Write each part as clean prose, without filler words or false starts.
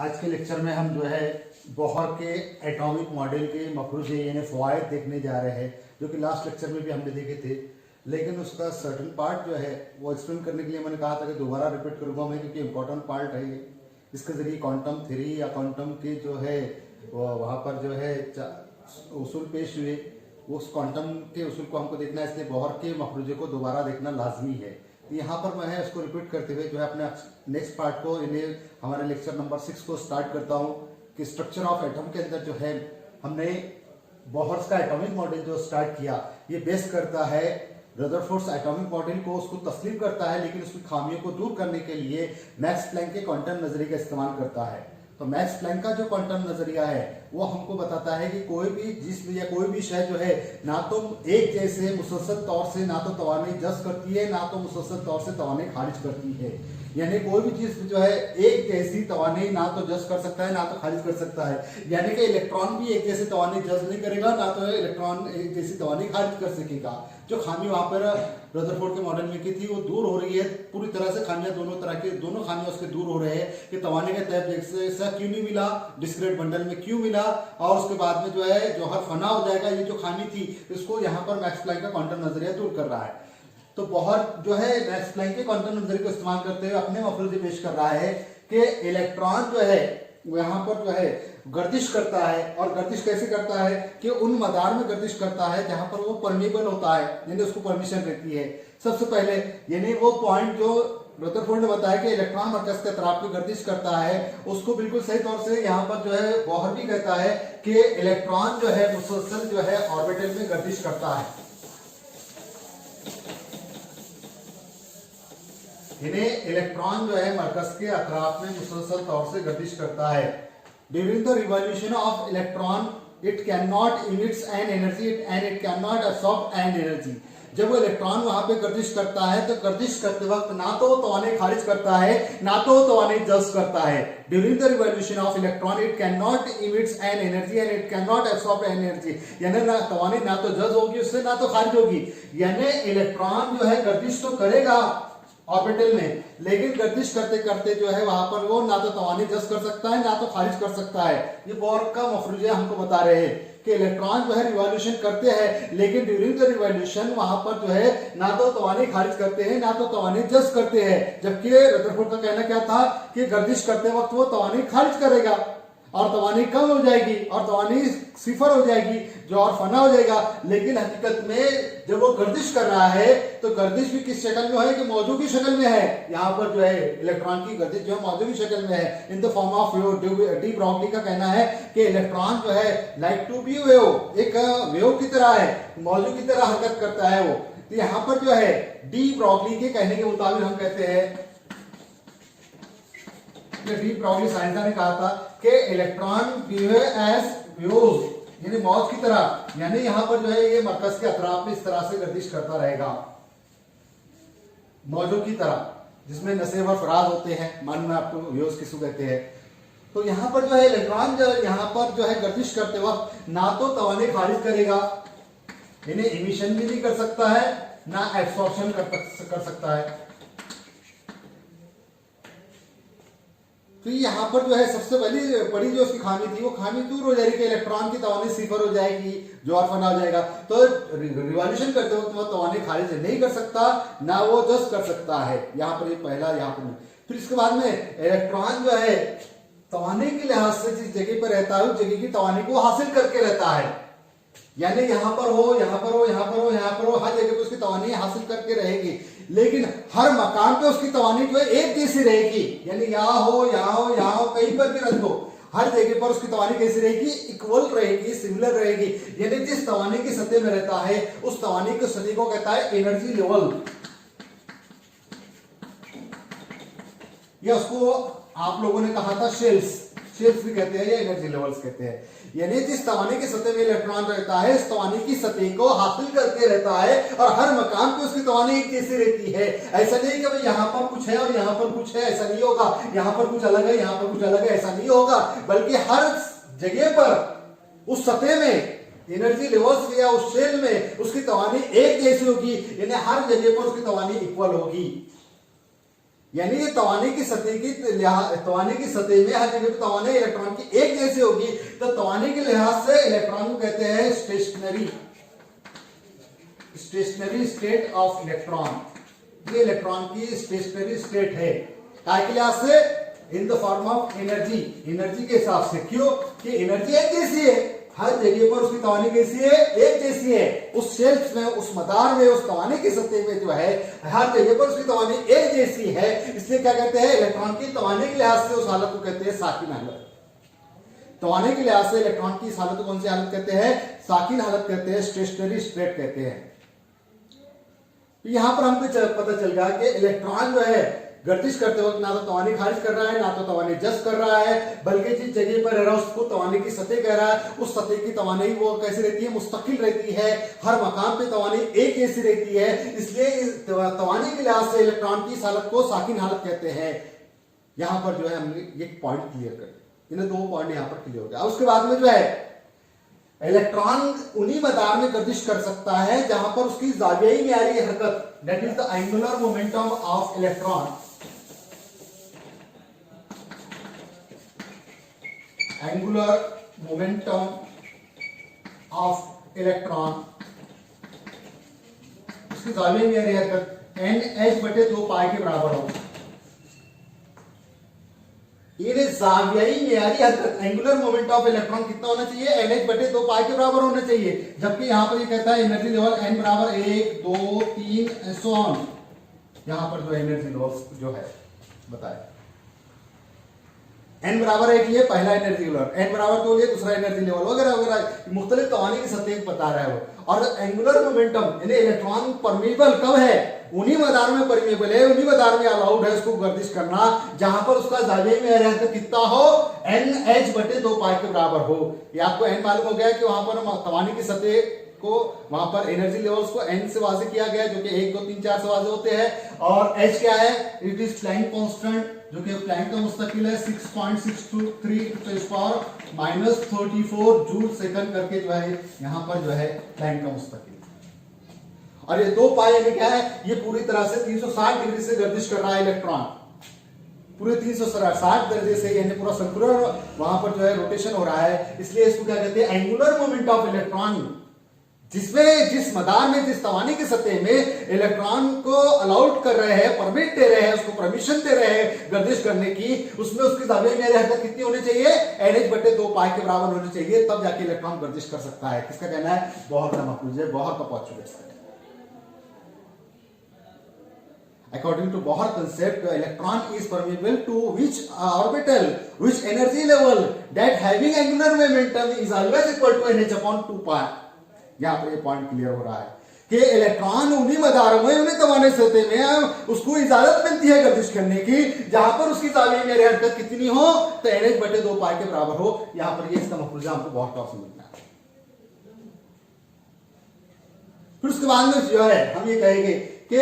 आज के लेक्चर में हम जो है बोहर के एटॉमिक मॉडल के मफरूजे यानी फ़वाइद देखने जा रहे हैं, जो कि लास्ट लेक्चर में भी हमने देखे थे। लेकिन उसका सर्टन पार्ट जो है वो एक्सप्लेन करने के लिए मैंने कहा था कि दोबारा रिपीट करूँगा मैं, क्योंकि इम्पोर्टेंट पार्ट है ये। इसके ज़रिए क्वांटम थ्योरी या क्वांटम के जो है वहाँ पर जो है उसूल पेश हुए, उस क्वांटम के उसूल को हमको देखना है, इसलिए बोहर के मफरूजे को दोबारा देखना लाजमी है। यहाँ पर मैं इसको रिपीट करते हुए जो है अपने नेक्स्ट पार्ट को इन्हें हमारे लेक्चर नंबर 6 को स्टार्ट करता हूँ कि स्ट्रक्चर ऑफ एटम के अंदर जो है हमने बोहर्स का एटॉमिक मॉडल जो स्टार्ट किया, ये बेस करता है रदरफोर्ड्स एटॉमिक मॉडल को, उसको तस्लीम करता है, लेकिन उसकी खामियों को दूर करने के लिए मैक्स प्लैंक के क्वांटम नजरिए का इस्तेमाल करता है। तो मैक्स प्लैंक का जो क्वांटम नजरिया है वो हमको बताता है कि कोई भी जिस्म या कोई भी शय जो है ना तो एक जैसे मुसलसल तौर से ना तो तवानी जज़्ब करती है, ना तो मुसलसल तौर से तवानी खारिज करती है। यानी कोई भी चीज जो है एक जैसी तवानी ना तो जज़्ब कर सकता है ना तो खारिज कर सकता है। यानी कि इलेक्ट्रॉन भी एक जैसे तवानी जज़्ब नहीं करेगा, ना तो इलेक्ट्रॉन एक जैसी तवानी खारिज कर सकेगा। जो खामी वहां पर रदरफोर्ड के मॉडल में की थी वो दूर हो रही है पूरी तरह से। खामियां दोनों खामियां उसके दूर हो रहे हैं कि तवानी का तय जैसा क्यों नहीं मिला, डिस्क्रीट बंडल में क्यों मिला, और उसके बाद में जो है जौहर फना हो जाएगा। ये जो खामी थी इसको यहाँ पर मैक्स प्लैंक का क्वांटम नजरिया दूर कर रहा है। तो बोहर जो है मैक्स प्लैंक के क्वांटम नजरिए को इस्तेमाल करते हुए अपने मफरूजे पेश कर रहा है कि इलेक्ट्रॉन जो है यहाँ पर जो है गर्दिश करता है, और गर्दिश कैसे करता है कि उन मदार में गर्दिश करता है जहां पर वो परमेबल होता है, यानी उसको परमिशन रहती है। सबसे पहले यानी वो पॉइंट जो रदरफोर्ड ने बताया कि इलेक्ट्रॉन मरकज के अतराफ में गर्दिश करता है, उसको बिल्कुल सही तौर से यहाँ पर जो है बोहर भी कहता है कि इलेक्ट्रॉन जो है मुसलसल जो है ऑर्बिटल में गर्दिश करता है। यानी इलेक्ट्रॉन जो है मरकज के अतराफ में मुसलसल तौर से गर्दिश करता है। During the revolution of electron it can not emits an energy and it can not absorb an energy. जब वो इलेक्ट्रॉन वहां पे गर्दिश करता है तो गर्दिश करते वक्त ना तो वो तवानी खारिज करता है ना तो वो तवानी जज़्ब करता है। During the revolution of electron it can not emits an energy and it can not absorb an energy. यानी ना तवानी ना तो जज़्ब होगी उससे ना तो खारिज होगी। यानी इलेक्ट्रॉन जो है गर्दिश तो करेगा ऑर्बिटल में, लेकिन गर्दिश करते करते जो है वहां पर वो ना तो तवानी जज़्ब कर सकता है ना तो खारिज कर सकता है। ये बोहर का मफरूजा हमको बता रहे हैं कि इलेक्ट्रॉन जो है रिवॉल्यूशन करते हैं, लेकिन ड्यूरिंग द रिवॉल्यूशन वहां पर जो है ना तो तवानी खारिज करते हैं ना तो तवानी जज़्ब करते हैं। जबकि रदरफोर्ड का कहना क्या था कि गर्दिश करते वक्त वो तवानी खारिज करेगा और तवानी कम हो जाएगी और तवानी सिफर हो जाएगी, जो और फना हो जाएगा। लेकिन हकीकत में जब वो गर्दिश कर रहा है तो गर्दिश भी किस शक्ल में है कि मौजूद की शक्ल में है। यहाँ पर जो है इलेक्ट्रॉन की गर्दिश जो है मौजूद की शक्ल में है, in the form of wave. De Broglie का कहना है कि इलेक्ट्रॉन जो है लाइक टू बी वेव, एक वेव की तरह है, मौजूद की तरह हरकत करता है वो। तो यहाँ पर जो है डी ब्रॉगली के कहने के मुताबिक हम कहते हैं, डी ब्रॉगली साइंसदान ने कहा था कि इलेक्ट्रॉन बिहेव एज वेव्स, यानी मौत की तरह। यानी यहां पर जो है ये मरकज के अतराफ में इस तरह से गर्दिश करता रहेगा मौजों की तरह, जिसमें नसेब और फराज होते हैं। मान में आपको वेव्स किसको कहते हैं। तो यहां पर जो है इलेक्ट्रॉन जो यहां पर जो है गर्दिश करते वक्त ना तो तवानी खारिज करेगा, यानी इमिशन भी नहीं कर सकता है, ना एब्सॉर्प्शन कर सकता है। तो यहाँ पर जो है सबसे बड़ी जो उसकी खामी थी वो खामी दूर हो जाएगी कि इलेक्ट्रॉन की तवानी सिफर हो जाएगी, जो और फना हो जाएगा। तो रिवॉल्यूशन करते वक्त वो तवानी खारिज नहीं कर सकता ना वो जज़्ब कर सकता है। यहाँ पर ये पहला यहाँ पर। फिर इसके बाद में इलेक्ट्रॉन जो है तवानी के लिहाज से जिस जगह पर रहता है उस जगह की तवानी को हासिल करके रहता है। यानी यहाँ पर हो यहाँ पर हो यहाँ पर हो यहाँ पर हो, हर जगह पे उसकी तवानी हासिल करके रहेगी, लेकिन हर मकान पे उसकी तवानी जो है एक जैसी रहेगी। यानी यहाँ हो यहाँ हो कहीं पर भी रख दो, हर जगह पर उसकी तवानी कैसी रहेगी, इक्वल रहेगी, सिमिलर रहेगी। यानी जिस तवानी की सतह में रहता है उस तवानी की सतह को कहता है एनर्जी लेवल, या उसको आप लोगों ने कहा था शेल्स भी कहते हैं या एनर्जी लेवल्स कहते हैं। यानी जिस तवानी की सतह में इलेक्ट्रॉन रहता है इस तवानी की सतह को हासिल करके रहता है, और हर मकान पे उसकी तवानी एक जैसी रहती है। ऐसा नहीं कि भाई यहाँ पर कुछ है और यहाँ पर कुछ है, ऐसा नहीं होगा। यहाँ पर कुछ अलग है यहाँ पर कुछ अलग है, ऐसा नहीं होगा। बल्कि हर जगह पर उस सतह में एनर्जी लेवल्स या उस शेल में उसकी तवानी एक जैसी होगी, यानी हर जगह पर उसकी तवानी इक्वल होगी। यानी ये तवाने की सतह में हर जगह पे तवाने इलेक्ट्रॉन की एक जैसी होगी, तो तवाने के लिहाज से इलेक्ट्रॉन को कहते हैं स्टेशनरी स्टेट ऑफ इलेक्ट्रॉन। ये इलेक्ट्रॉन की स्टेशनरी स्टेट है काय के लिहाज से, in the form of energy के हिसाब से। क्यों कि एनर्जी एक जैसी है, हर जगह पर उसकी तवानी कैसी है, एक जैसी है। उस शेल्फ में, उस मदार में, उस तवाने की सतह में जो है हर जगह पर उसकी तवानी एक जैसी है। इसलिए क्या कहते हैं, इलेक्ट्रॉन की तवाने के लिहाज से उस हालत को कहते हैं साकिन हालत। तवाने के लिहाज से इलेक्ट्रॉन की इस हालत को कौन सी हालत कहते हैं, साकिन हालत कहते हैं, स्टेशनरी स्टेट कहते हैं। यहां पर हमको पता चल गया कि इलेक्ट्रॉन जो है गर्दिश करते वक्त ना तो तवानी खारिज कर रहा है, ना तो तवानी जज्ब कर रहा है, बल्कि जिस जगह पर रह रहा है उसको तवानी की सतह कह रहा है। उस सतह की तवानी वो कैसी रहती है, मुस्तकिल रहती है। हर मकाम पे तवानी एक जैसी रहती है। इसलिए तवानी के लिहाज से इलेक्ट्रॉन की इस हालत को साकिन हालत कहते हैं। यहां पर जो है हमने एक पॉइंट क्लियर कर दिया, इन्हें दो पॉइंट यहां पर क्लियर हो गया। उसके बाद में जो है इलेक्ट्रॉन उन्हीं मदार में गर्दिश कर सकता है जहां पर उसकी जावियाई मियारी हरकत, that is the angular momentum of electron, angular momentum of electron, उसकी जावियाई मियारी हरकत NH/2 पाई के बराबर हो। ये जावियाई मियारी हरकत, एंगुलर मोमेंट ऑफ इलेक्ट्रॉन कितना होना चाहिए, NH/2 पाई के बराबर होना चाहिए। जबकि यहां पर ये कहता है एनर्जी लेवल n बराबर 1 2 3 सो ऑन। यहां पर जो एनर्जी लेवल जो है बताए, n बराबर 1 लिए पहला एनर्जी लेवल, n बराबर 2 लिए दूसरा एनर्जी लेवल, वगैरह वगैरह मुख्तलिफ तवानी की सतह बता रहा है वो। और एंगुलर मोमेंटम यानी इलेक्ट्रॉन परमेबल कब है, उन्हीं मदार में परमेबल है, उन्हीं मदार में अलाउड है उसको गर्दिश करना जहां पर उसका जावियाई मियारी कितना हो, NH/2 पाई के बराबर हो। ये आपको n मालूम हो गया कि वहां पर तवानी की सतह को, वहां पर एनर्जी लेवल्स को n से वाजे किया गया, जो कि 1 2 3 4 से वाजे होते हैं। और h क्या है, इट इज प्लैंक कांस्टेंट, जो कि प्लैंक का मुस्तकिल है 6.623 × 10⁻34 जूल सेकंड करके जो है यहां पर जो है प्लैंक का मुस्तकिल। और ये 2 पाई यानी क्या है, ये पूरी तरह से 360 डिग्री से गर्दिश कर रहा है इलेक्ट्रॉन, पूरे 360 दर्जे से, यानी पूरा सर्कुलर वहां पर जो है रोटेशन हो रहा है। इसलिए इसको क्या कहते हैं, एंगुलर मोमेंट ऑफ इलेक्ट्रॉन। जिसमें जिस मदार में, जिस तवानी की सतह में इलेक्ट्रॉन को अलाउड कर रहे हैं, परमिट दे रहे हैं, उसको परमिशन दे रहे हैं गर्दिश करने की, उसमें उसकी जावियाई मियारी हरकत कितनी होनी चाहिए, NH/2 पाई के बराबर होनी चाहिए, तब जाके इलेक्ट्रॉन गर्दिश कर सकता है। किसका कहना है, बोहर का मफरूज है, बोहर का postulate. According to Bohr concept, the electron is permeable to which orbital, which energy level, that having angular momentum is always equal to NH/2 पाई। यहाँ पर ये पॉइंट क्लियर हो रहा है कि इलेक्ट्रॉन उन्हीं मदारों में, उन्हीं तवाने सतह में उसको इजाजत मिलती है गर्दिश करने की जहां पर उसकी जावियाई मियारी हरकत कितनी हो, तो NH/2 पाई के बराबर हो। यहां पर ये इसका मफरूजा हमको बहुत टॉप से मिलता है। फिर उसके बाद में जो है हम ये कहेंगे कि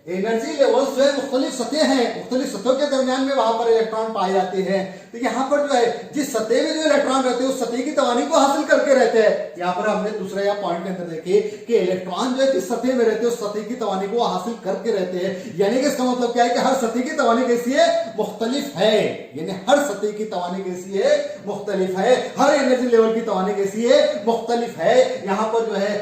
एनर्जी लेवल्स जो है मुख्तलिफ सतह हैं, मुख्तलिफ सतहों के दरमियान में वहां पर इलेक्ट्रॉन पाए जाते हैं। तो यहाँ पर जो है जिस सतह में जो इलेक्ट्रॉन रहते हैं उस सतह की तवानी को हासिल करके रहते हैं। यहाँ पर हमने दूसरे या पॉइंट के अंदर देखे कि इलेक्ट्रॉन जो है जिस सतह में रहते हैं उस सतह की तवानी को हासिल करके रहते हैं। यानी कि इसका मतलब क्या है कि हर सतह की तवानी कैसी है, मुख्तलिफ है। यानी हर सतह की तवानी कैसी है, मुख्तलिफ है। हर एनर्जी लेवल की तवानी कैसी है, मुख्तलिफ है। यहाँ पर जो है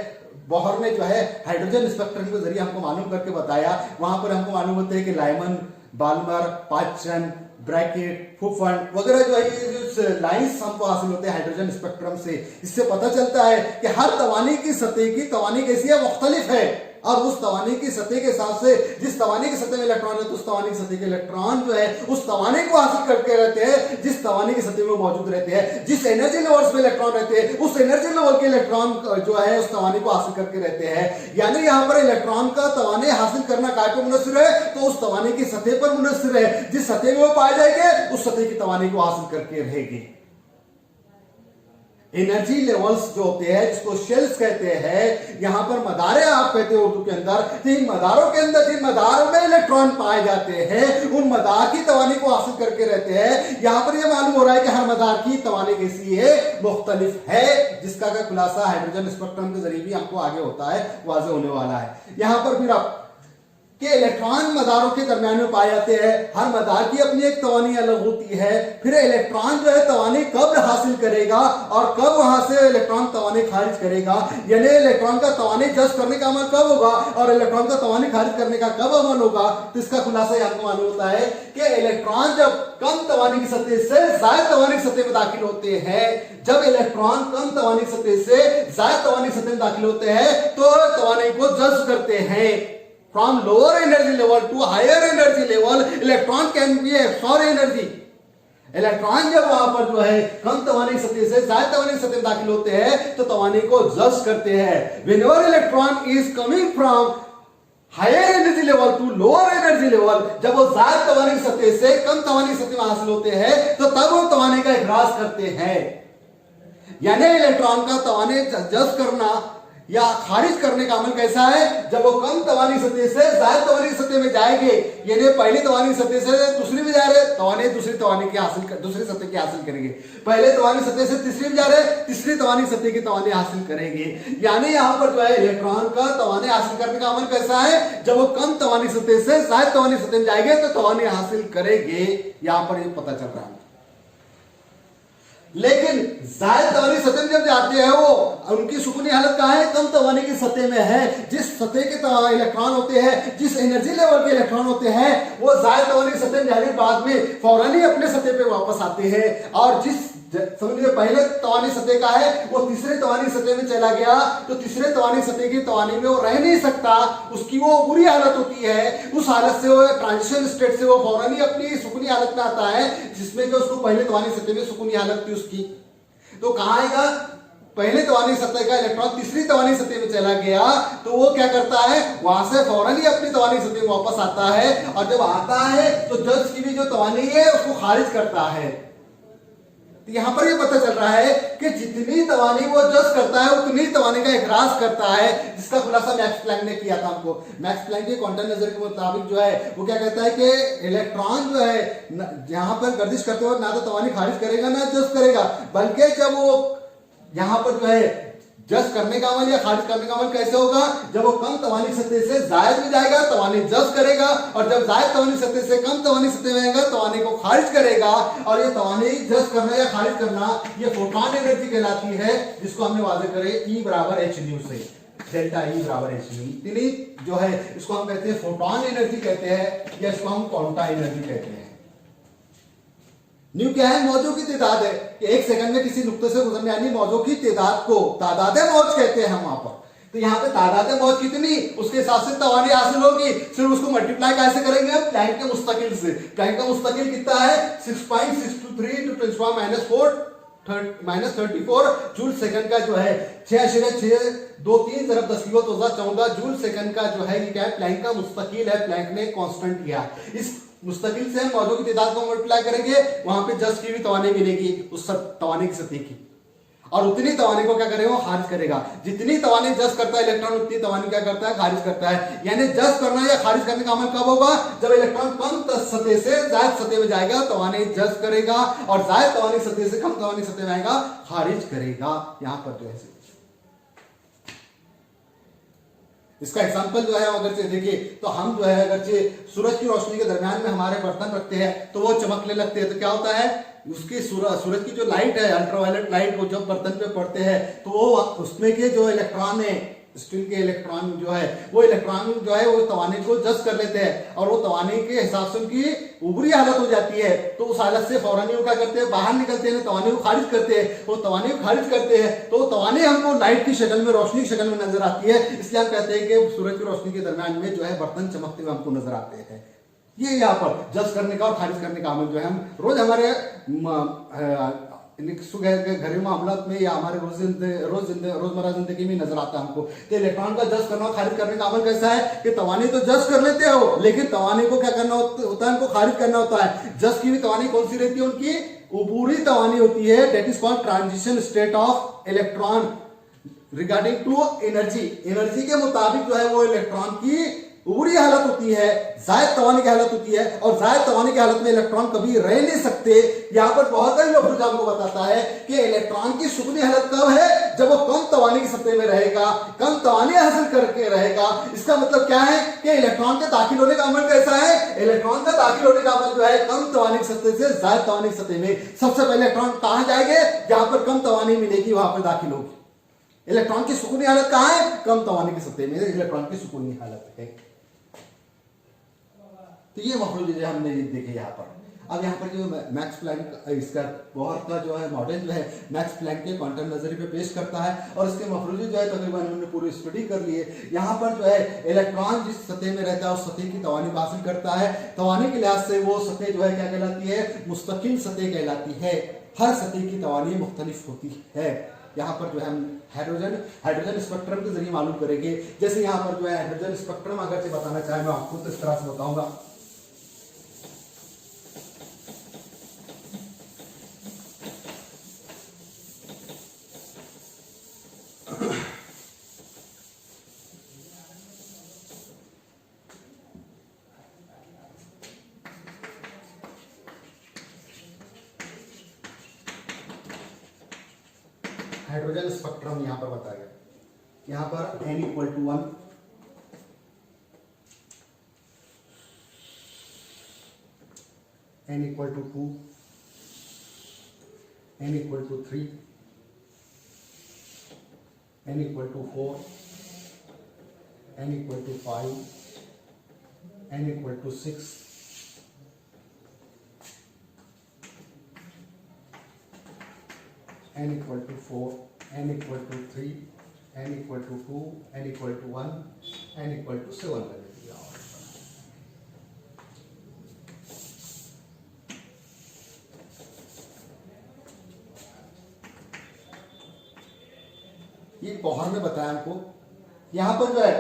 बोहर ने जो है हाइड्रोजन स्पेक्ट्रम के जरिए हमको मालूम करके बताया। वहां पर हमको मालूम होता है कि लाइमन, बाल्मर, पाचन, ब्रैकेट, फुफन वगैरह जो है ये जो लाइंस हमको हासिल होते हैं हाइड्रोजन स्पेक्ट्रम से। इससे पता चलता है कि हर तवानी की सतह की तवानी कैसी है, मुख्तलिफ है। और उस तवानी की सतह के हिसाब से, जिस तवानी की सतह में इलेक्ट्रॉन है, तो उस तवानी की सतह के इलेक्ट्रॉन जो है उस तवानी को हासिल करके रहते हैं जिस तवानी की सतह में मौजूद रहते हैं। जिस एनर्जी लेवल्स में इलेक्ट्रॉन रहते हैं उस एनर्जी लेवल के इलेक्ट्रॉन जो है उस तवानी को हासिल करके रहते हैं। यानी यहां पर इलेक्ट्रॉन का तवानी हासिल करना काय पर मुनस्सिर है, तो उस तवानी की सतह पर मुनस्सिर है। जिस सतह में वो पाए जाएंगे उस सतह की तवानी को हासिल करके रहेगी। एनर्जी लेवल्स जो होते हैं जिसको शेल्स कहते हैं, यहां पर मदारे आप कहते हैं उर्दू के अंदर, तो इन मदारों के अंदर जिन मदारों में इलेक्ट्रॉन पाए जाते हैं उन मदार की तवानी को हासिल करके रहते हैं। यहां पर यह मालूम हो रहा है कि हर मदार की तवानी कैसी है, मुख्तलिफ है, जिसका का खुलासा हाइड्रोजन स्पेक्ट्रम के जरिए भी हमको आगे होता है, वाज़ेह होने वाला है। यहां पर फिर आप कि इलेक्ट्रॉन मदारों के दरमियान में पाए जाते हैं। हर मदार की अपनी एक तवानी अलग होती है। फिर इलेक्ट्रॉन जो है तवानी कब हासिल करेगा और कब वहां से इलेक्ट्रॉन तवानी खारिज करेगा, यानी इलेक्ट्रॉन का तवानी जज्ब करने का अमल कब होगा और इलेक्ट्रॉन का तवानी खारिज करने का कब अमल होगा, तो इसका खुलासा आपको मालूम होता है कि इलेक्ट्रॉन जब कम तवानी की सतह से ज्यादा तवानी की सतह में दाखिल होते हैं, जब इलेक्ट्रॉन कम तवानी की सतह से ज्यादा तवानी की सतह में दाखिल होते हैं तो तवानी को जज्ब करते हैं। From lower energy level to higher energy level, electron can be absorb energy. Electron जब वहां पर जो है कम तवानी सतह से ज्यादा तवानी सतह में दाखिल होते हैं तो तवानी को जज्ब करते हैं। Whenever electron is coming from higher energy level to lower energy level, जब वो ज्यादा तवानी सतह से कम तवानी सतह में हासिल होते हैं तो तब वो तवानी का इखराज करते हैं। यानी इलेक्ट्रॉन का तवानी जज्ब करना या खारिज करने का अमल कैसा है, जब वो कम तवानी सतह से ज्यादा तवानी सतह में जाएंगे, यानी पहली तवानी सतह से दूसरी में जा रहे तवानी दूसरी तवानी की हासिल दूसरी सतह की हासिल करेंगे, पहले तवानी सतह से तीसरी में जा रहे तीसरी तवानी सतह की तवानी हासिल करेंगे। यानी यहाँ पर जो है इलेक्ट्रॉन का तवानी हासिल करने का अमल कैसा है, जब वो कम तवानी सतह से ज्यादा तवानी सतह में जाएंगे तो तवानी हासिल करेंगे। यहाँ पर ये पता चल रहा है। लेकिन ज्यादा तवानी सतह में जब जाते हैं वो उनकी सुकूनी हालत कहाँ है, कम तवानी की सतह में है। जिस सतह के इलेक्ट्रॉन होते हैं, जिस एनर्जी लेवल के इलेक्ट्रॉन होते हैं, वो ज्यादा तवानी की सतह में जाने के बाद में फौरन ही अपने सतह पे वापस आते हैं। और जिस समझिए पहले तवानी सतह का है वो तीसरे तवानी सतह में चला गया तो तीसरे तवानी सतह की तवानी में वो रह नहीं सकता, उसकी वो बुरी हालत होती है। उस हालत से वो ट्रांजिशन स्टेट से वो फौरन ही अपनी सुकूनी हालत में आता है, जिसमें कि उसको पहले तवानी सतह में सुकूनी हालत थी उसकी। तो कहां आएगा, पहले तवानी सतह का इलेक्ट्रॉन तीसरी तवानी सतह में चला गया तो वो क्या करता है, वहां से फौरन ही अपनी तवानी सतह में वापस आता है। और जब आता है तो जज्ब की भी जो तवानी है उसको खारिज करता है। यहां पर ये पता चल रहा है कि जितनी तवानी वो जज्ब करता है उतनी तवानी का इखराज करता है, जिसका खुलासा मैक्स प्लैंक ने किया था हमको। मैक्स प्लैंक के क्वांटम नजरिए के मुताबिक जो है वो क्या कहता है कि इलेक्ट्रॉन जो है यहां पर गर्दिश करते हुए ना तो तवानी खारिज करेगा ना जज्ब करेगा, बल्कि जब वो यहां पर जो है जज्ब करने का अमल या खारिज करने का अमल कैसे होगा, जब वो कम तवानी सतह से जायद में जाएगा तवानी जज्ब करेगा, और जब जायद तवानी सतह से कम तवानी सतह में आएगा तवानी को खारिज करेगा। और ये तवानी जज्ब करना या खारिज करना ये फोटॉन एनर्जी कहलाती है, जिसको हमने वादे करे E बराबर h न्यू से, डेल्टा E बराबर h न्यू। इतनी जो है इसको हम कहते हैं फोटॉन एनर्जी कहते हैं या इसको हम क्वांटा एनर्जी कहते हैं। न्यू क्या है, मौजों की तादाद है कि एक सेकंड में किसी नुक्ते से गुजरने वाली मौजों की तादाद को तादाद मौज कहते हैं हम वहां पर। तो यहाँ पे तादाद मौज कितनी, उसके हिसाब से तवानी हासिल होगी। फिर उसको मल्टीप्लाई कैसे करेंगे हम, प्लैंक के मुस्तकिल से। प्लैंक का मुस्तकिल कितना है 6.623 × 10⁻⁴ जूल सेकंड का जो है 6.623 × 10⁻14 जूल सेकंड का जो है ये क्या है, प्लैंक का मुस्तकिल है। प्लैंक ने कांस्टेंट किया। इस मुस्तकिल से हम मौजों की तादाद को मल्टीप्लाई करेंगे, वहां पे जज्ब की भी तवानी मिलेगी उस तवानी की सतह की, और उतनी तवानी को क्या करेगा, खारिज करेगा। जितनी तवानी जज्ब करता है इलेक्ट्रॉन उतनी तवानी क्या करता है, खारिज करता है। यानी जज्ब करना या खारिज करने का अमल कब होगा, जब इलेक्ट्रॉन कम सतह से ज्यादा सतह में जाएगा तवानी जज्ब करेगा, और ज्यादा तवानी सतह से कम तवानी सतह में आएगा खारिज करेगा। यहां पर जो है इसका एग्जांपल जो है अगर से देखिए तो हम जो है अगर से सूरज की रोशनी के दरमियान में हमारे बर्तन रखते हैं तो वो चमकने लगते हैं, तो क्या होता है उसकी सूरज की जो लाइट है अल्ट्रावायलेट लाइट वो जब बर्तन पे पड़ते हैं तो वो उसमें के जो इलेक्ट्रॉन है स्टील के इलेक्ट्रॉन जो है वो इलेक्ट्रॉन जो है वो तवानी को जज्ब कर लेते हैं, और वो तवानी के हिसाब से उनकी उबरी हालत हो जाती है। तो उस हालत से फौरन वो क्या करते हैं, बाहर निकलते हैं, तवानी को खारिज करते हैं। वो तवानी को खारिज करते हैं तो तवानी हमको लाइट की शक्ल में, रोशनी की शक्ल में नजर आती है। इसलिए हम कहते हैं कि सूरज की रोशनी के दरमियान में जो है बर्तन चमकते हुए हमको नजर आते हैं। ये यहाँ पर जज्ब करने का और खारिज करने का अमल जो है हम रोज हमारे घरेलू मामलात में या हमारे रोजमर्रा जिंदगी में नजर आता है हमको। तो इलेक्ट्रॉन का जज्ब करना और खारिज करने का अमल कैसा है कि तवानी तो जज्ब कर लेते हो, लेकिन तवानी को क्या करना होता है, उनको खारिज करना होता है। जज्ब की भी तवानी कौन सी रहती है, उनकी उबूरी तवानी होती है। That is called transition state of electron regarding to energy. Energy के मुताबिक जो है वो इलेक्ट्रॉन की ऊपरी हालत होती है, जायद तवानी की हालत होती है, और जायद तवानी की हालत में इलेक्ट्रॉन कभी रह नहीं सकते। यहां पर बहुत सारे लोग आपको बताता है कि इलेक्ट्रॉन की सुकूनी हालत कब है, जब वो कम तवानी की सतह में रहेगा, कम तवानी हासिल करके रहेगा। इसका मतलब क्या है कि इलेक्ट्रॉन के दाखिल होने का अमल कैसा है, इलेक्ट्रॉन का दाखिल होने का अमल जो है कम तवानी की सतह से जायद तवानी की सतह में। सबसे पहले इलेक्ट्रॉन कहां जाएंगे, जहां पर कम तवानी मिलेगी वहां पर दाखिल होगी। इलेक्ट्रॉन की सुकूनी हालत कहां है, कम तवानी की सतह में इलेक्ट्रॉन की सुकूनी हालत है। तो ये मफरूज हमने देखे यहाँ पर। अब यहाँ पर जो मैक्स प्लैंक इसका बोहर का जो है मॉडल जो है मैक्स प्लैंक के क्वांटम नजरिए पे पेश करता है, और इसके मफरूज जो है तकरीबन हमने पूरी स्टडी कर ली है। यहाँ पर जो है इलेक्ट्रॉन जिस सतह में रहता है उस सतह की तवानी हासिल करता है। तवानी के लिहाज से वो सतह जो है क्या कहलाती है, मुस्तकिल सतह कहलाती है। हर सतह की तवानी मुख्तलिफ होती है। यहाँ पर जो है हम हाइड्रोजन स्पेक्ट्रम के जरिए मालूम करेंगे। जैसे यहाँ पर जो है हाइड्रोजन स्पेक्ट्रम अगर से बताना चाहे मैं आपको तो इस तरह से बताऊंगा। हाइड्रोजन स्पेक्ट्रम यहां पर बताया गया, यहां पर n = 1, n = 2, n = 3, n = 4, n = 5, n = 6, n = 4, n = 3, n = 2, n = 1, n = 7 कर दिया। ये बोहर में बताया हमको। यहां पर जो है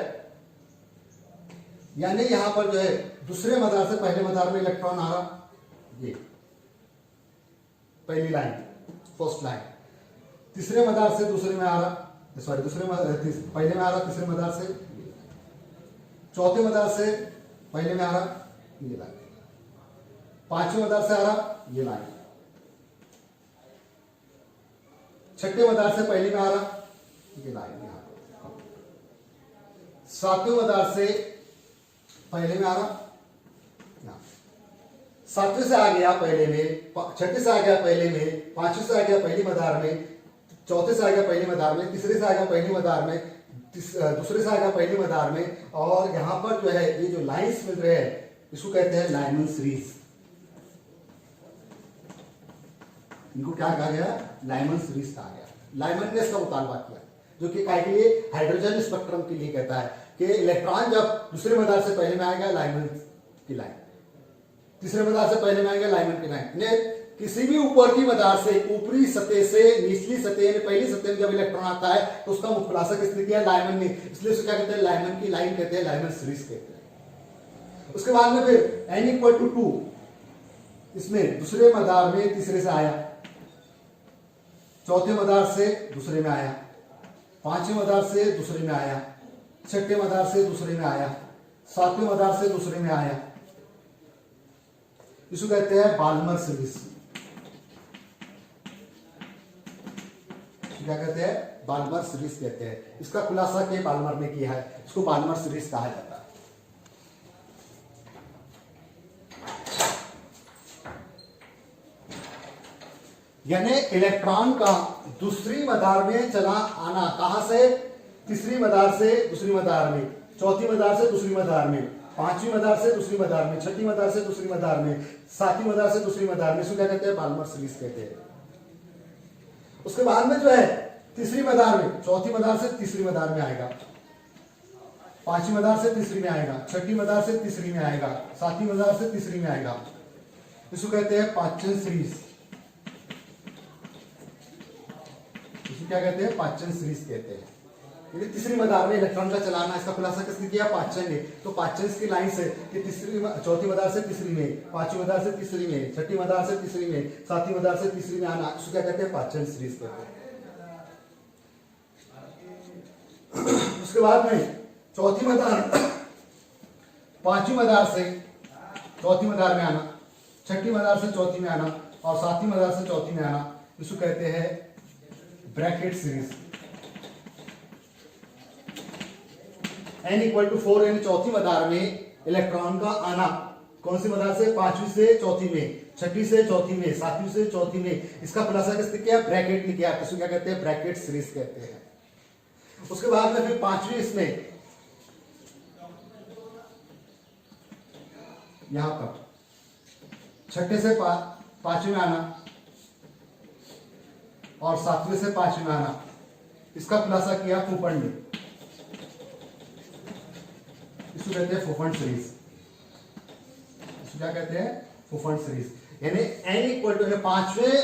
यानी यहां पर जो है दूसरे मदार से पहले मदार में इलेक्ट्रॉन आ रहा, ये पहली लाइन फर्स्ट लाइन, तीसरे मदार से दूसरे में आ रहा, सॉरी पहले में आ रहा, तीसरे मदार से, चौथे मदार से पहले में आ रहा, ये लाइन, पांचवें मदार से आ रहा, ये लाइन, छठे मदार से पहले में आ रहा, ये लाइन, यहां पर सातवें मदार से पहले में आ रहा, यहां सातवें से आ गया पहले में, छठे से आ गया पहले में, पांचवें से आ गया पहली मदार में, चौथे से आ गया पहली मदार में, तीसरे से आ गया पहली मदार में, दूसरे से आ गया पहली मदार में। और यहां पर जो है ये जो लाइंस मिल रहे हैं इसको कहते हैं लाइमन सीरीज। इनको क्या कहा गया, लाइमन सीरीज कहा गया। लाइमन ने इसका मुतालबा किया, जो कि काय के लिए, हाइड्रोजन स्पेक्ट्रम के लिए कहता है कि इलेक्ट्रॉन जब दूसरे मदार से पहले में आएगा लाइमन की लाइन, तीसरे मदार से पहले में आएगा लाइमन की लाइन। किसी भी ऊपर की मदार से, ऊपरी सतह से निचली सतह में, पहली सतह में जब इलेक्ट्रॉन आता है तो उसका खुलासा किसने किया, लाइमन ने, इसलिए उसको क्या कहते हैं, लाइमन की लाइन कहते हैं, लाइमन सीरीज कहते हैं। उसके बाद में फिर n = 2, इसमें दूसरे मदार में तीसरे से आया, चौथे मदार से दूसरे में आया, पांचवें मदार से दूसरे में आया, छठे मदार से दूसरे में आया, सातवें मदार से दूसरे में आया। इसको कहते हैं बाल्मर सीरीज। क्या कहते हैं, बाल्मर सीरीज कहते हैं। इसका खुलासा के बाल्मर ने किया है, इसको बाल्मर सीरीज कहा जाता है। यानी इलेक्ट्रॉन का दूसरी मदार में चला आना, कहां से, तीसरी मदार से दूसरी मदार में, चौथी मदार से दूसरी मदार में, पांचवी मदार से दूसरी मदार में, छठी मदार से दूसरी मदार में, सातवीं मदार से दूसरी मदार में, इसको क्या कहते हैं, बाल्मर सीरीज कहते हैं। उसके बाद में जो है तीसरी मदार में, चौथी मदार से तीसरी मदार में आएगा, पांचवी मदार से तीसरी में आएगा, छठी मदार से तीसरी में आएगा, सातवीं मदार से तीसरी में आएगा। इसको कहते हैं पाचन सीरीज। इसको क्या कहते हैं, पाचन सीरीज कहते हैं। यदि तीसरी मदार में इलेक्ट्रॉन का चलाना, इसका खुलासा किसने किया, पाचन ने। तो पाचन की लाइन से कि तीसरी, चौथी मदार से तीसरी में, पांचवी मदार से तीसरी में, छठी मदार से तीसरी में, सातवीं मदार से तीसरी में आना, इसको क्या कहते हैं, पाचन सीरीज कहते हैं। उसके बाद में चौथी मदार पांचवी मदार से चौथी मदार में आना, छठी मदार से चौथी में आना और सातवीं मदार से चौथी में आना, इसको कहते हैं Brackett series. n equal to 4 यानी चौथी मदार में इलेक्ट्रॉन का आना, कौन सी मदार से? पांचवी से चौथी में, छठी से चौथी में, सातवीं से चौथी में, इसका खुलासा किसने किया? ब्रैकेट ने किया। इसको क्या कहते हैं? ब्रैकेट सीरीज कहते हैं। उसके बाद में फिर पांचवी इसमें यहां पर छठे से पांचवें में आना और सातवें से पांचवें में आना, इसका खुलासा किया फूफंड ने। इसको कहते हैं फूफंड सीरीज। इसको क्या कहते हैं? फूफंड सीरीज। यानी n इक्वल टू पांचवें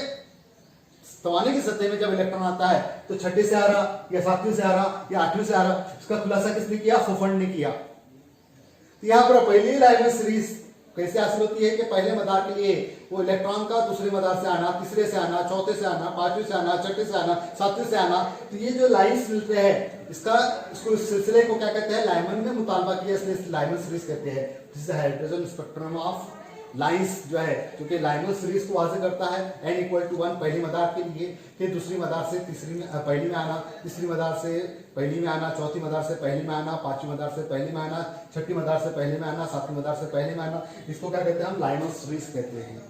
तवाने की सतह में जब इलेक्ट्रॉन आता है तो छठे से आ रहा या सातवीं से आ रहा या आठवीं से आ रहा, इसका खुलासा किसने किया? फूफंड ने किया। तो यहां पर पहली लाइन सीरीज कैसे हासिल होती है कि पहले मदार के लिए वो इलेक्ट्रॉन का दूसरे मदार से आना, तीसरे से आना, चौथे से आना, पांचवें से आना, छठे से आना, सातवें से आना। तो ये जो लाइंस मिलते हैं इसको इस सिलसिले को क्या कहते हैं? लाइमन ने मुतालबा किया, इसलिए लाइमन सीरीज कहते हैं। This is hydrogen spectrum of lines जो है, क्योंकि लाइमन सीरीज को वाजे करता है n इक्वल टू 1 पहली मदार के लिए, फिर दूसरी मदार से तीसरी में पहली में आना, तीसरी मदार से पहली में आना, चौथी मदार से पहली में आना, पांचवी मदार से पहली में आना, छठी मदार से पहली में आना, सातवीं मदार से पहली में आना। इसको क्या कहते हैं? हम लाइमन सीरीज कहते हैं।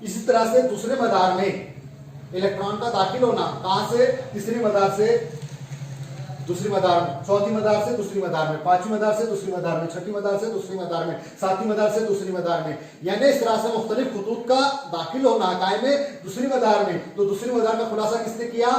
इसी तरह से दूसरे मदार में इलेक्ट्रॉन का दाखिल होना, कहां से? तीसरी मदार से दूसरी मदार में, चौथी मदार से दूसरी मदार में, पांचवी मदार से दूसरी मदार में, छठी मदार से दूसरी मदार में, सातवीं मदार से दूसरी मदार में। यानी इस तरह से मुख्तलिफ खतूत का दाखिल होना काय में? दूसरी मदार में। तो दूसरी मदार का खुलासा किसने किया?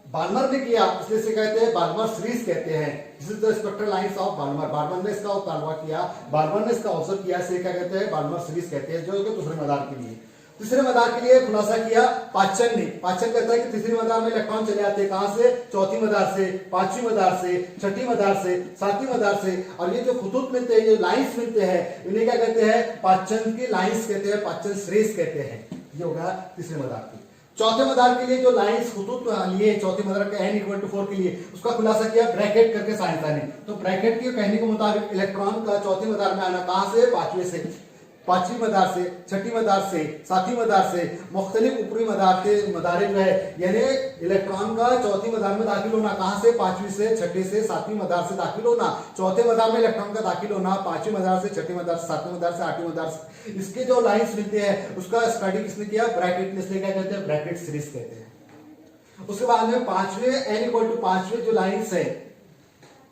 बाल्मर ने किया, इसलिए इसे कहते हैं बाल्मर सीरीज कहते हैं। This is the spectral lines of Balmer. Balmer ने इसका मुतालबा किया, बाल्मर ने इसका ऑब्जर्व किया, इसे क्या कहते हैं? बाल्मर सीरीज कहते हैं, जो कि दूसरे मदार के लिए। तीसरे मदार के लिए खुलासा किया पाचन ने। पाचन कहता है कि तीसरी मदार में इलेक्ट्रॉन चले आते हैं, कहां से? चौथी मदार से, पांचवी मदार से, छठी मदार से, सातवीं मदार से। और ये जो खतूत मिलते हैं, ये लाइंस मिलते हैं, इन्हें क्या कहते हैं? पाचन की लाइंस कहते हैं, पाचन सीरीज कहते हैं। ये होगा तीसरे मदार की। चौथे मदार के लिए जो लाइंस खतूत लिए चौथे मदार के n इक्वल टू 4 के लिए, उसका खुलासा किया ब्रैकेट करके साइंसदान ने। तो ब्रैकेट के कहने के मुताबिक इलेक्ट्रॉन का चौथे मदार में आना, कहां से? पांचवें से, पांचवी मदार से, छठी मदार से, सातवीं मदार से, मुख्तलिफ ऊपरी मदार के मदारे जो है, यानी इलेक्ट्रॉन का चौथी मदार में दाखिल होना, कहां से? पांचवी से, छठी से, सातवीं मदार से दाखिल होना। चौथे मदार में इलेक्ट्रॉन का दाखिल होना, पांचवी मदार से, छठी मदार से, सातवीं मदार से, आठवीं मदार से। इसके जो लाइंस मिलते हैं उसका स्टडी किसने किया? ब्रैकेट ने। इसलिए क्या कहते हैं? ब्रैकेट सीरीज कहते हैं। उसके बाद में पांचवें n इक्वल टू पांचवें जो लाइंस है,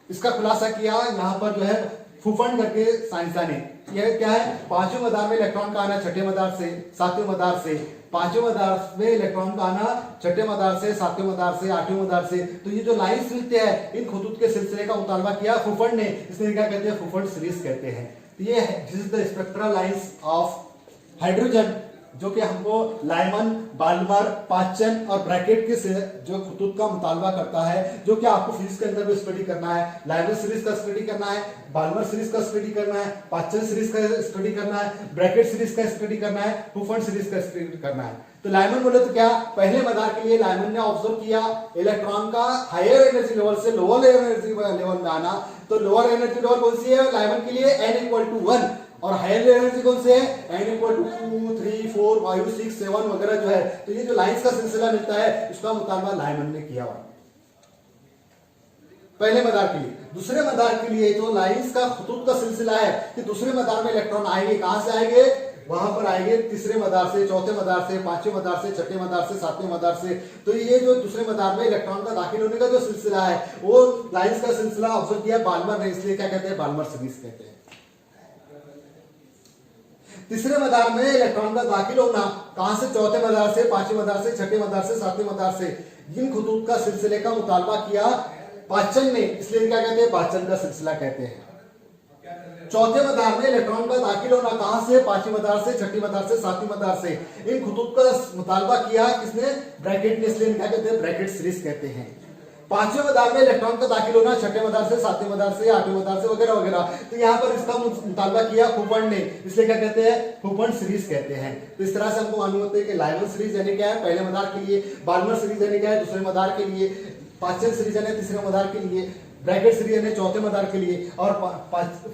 इसका खुलासा किया यहां पर जो है फूफंड करके साइंसदान ने। यह क्या है? पांचवें मदार में इलेक्ट्रॉन का आना, छठे मदार से, सातवें मदार से, पांचवें मदार में इलेक्ट्रॉन का आना, छठे मदार से, सातवें मदार से, आठवें मदार से। तो ये जो लाइंस मिलते हैं, इन खतूत के सिलसिले का मुतालबा किया फूफंड ने, इसलिए क्या कहते हैं? फूफंड सीरीज कहते हैं। तो ये this is the spectral lines of hydrogen, जो कि हमको लाइमन, बाल्मर, पाचन और ब्रैकेट के से जो खतूत का मुतालबा करता है, जो कि आपको फिजिक्स के अंदर भी स्टडी करना है। लाइमन सीरीज का स्टडी करना है, बाल्मर सीरीज का स्टडी करना है, पाचन सीरीज का स्टडी करना है, ब्रैकेट सीरीज का स्टडी करना है, फूफंड सीरीज का स्टडी करना है। तो लाइमन बोले तो क्या? पहले मदार के लिए लाइमन ने ऑब्जर्व किया इलेक्ट्रॉन का हायर एनर्जी लेवल से लोअर एनर्जी लेवल में आना। तो लोअर एनर्जी लेवल कौन सी है लाइमन के लिए? n equal to 1। और हायर एनर्जी कौन से है? n इक्वल टू 2, 3, 4, 5, 6, 7 वगैरह जो है। तो ये जो लाइंस का सिलसिला मिलता है, इसका मुतालबा लाइमन ने किया पहले मदार के लिए। दूसरे मदार के लिए जो लाइंस का खतूत का सिलसिला है कि दूसरे मदार में इलेक्ट्रॉन आएंगे, कहां से आएंगे? वहां पर आएंगे तीसरे मदार से, चौथे मदार से, पांचवें मदार से, छठे मदार से, सातवें मदार से। तो ये जो दूसरे मदार में इलेक्ट्रॉन का दाखिल होने का जो सिलसिला है, वो लाइंस का सिलसिला ऑब्जर्व किया बाल्मर ने, इसलिए क्या कहते हैं? बाल्मर सीरीज कहते हैं। तीसरे मदार में इलेक्ट्रॉन का दाखिल होना, कहां से? चौथे मदार से, पांचवें मदार से, छठे मदार से, सातवें मदार से। इन खतूत का सिलसिले का मुतालबा किया पाचन ने, इसलिए क्या कहते हैं? पाचन का सिलसिला कहते हैं। चौथे मदार में इलेक्ट्रॉन का दाखिल होना, कहां से? पांचवी मदार से, छठी मदार से, सातवीं मदार से। इन खतूत का मुतालबा किया किसने? ब्रैकेट ने, इसलिए क्या कहते हैं? ब्रैकेट सीरीज कहते हैं। पांचवें मदार में इलेक्ट्रॉन का दाखिल होना, छठे मदार से, सातवें मदार से, आठवें मदार से वगैरह वगैरह। तो यहाँ पर इसका मुतालबा किया फूफंड ने, इसलिए क्या कहते हैं? फूफंड सीरीज कहते हैं। तो इस तरह से हमको मालूम होता है कि लाइमन सीरीज यानी क्या है? पहले मदार के लिए, बाल्मर सीरीज यानी क्या है? दूसरे मदार के लिए, पाचन सीरीज यानी तीसरे मदार के लिए, ब्रैकेट सीरीज यानी चौथे मदार के लिए, और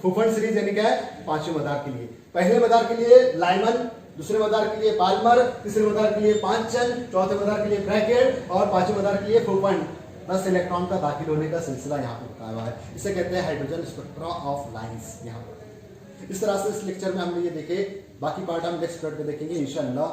फुफन सीरीज यानी क्या है, पांचवें मदार के लिए। पहले मदार के लिए लाइमन, दूसरे मदार के लिए पाल्मर, तीसरे मदार के लिए पांचन, चौथे मदार के लिए ब्रैकेट और पांचवें मदार के लिए फुफन। बस इलेक्ट्रॉन का दाखिल होने का सिलसिला यहाँ पे बताया हुआ है। इसे कहते हैं हाइड्रोजन स्पेक्ट्रा ऑफ लाइंस। यहाँ पर इस तरह से इस लेक्चर में हमने ये देखे, बाकी पार्ट हम नेक्स्ट पार्ट में देखेंगे इंशाअल्लाह।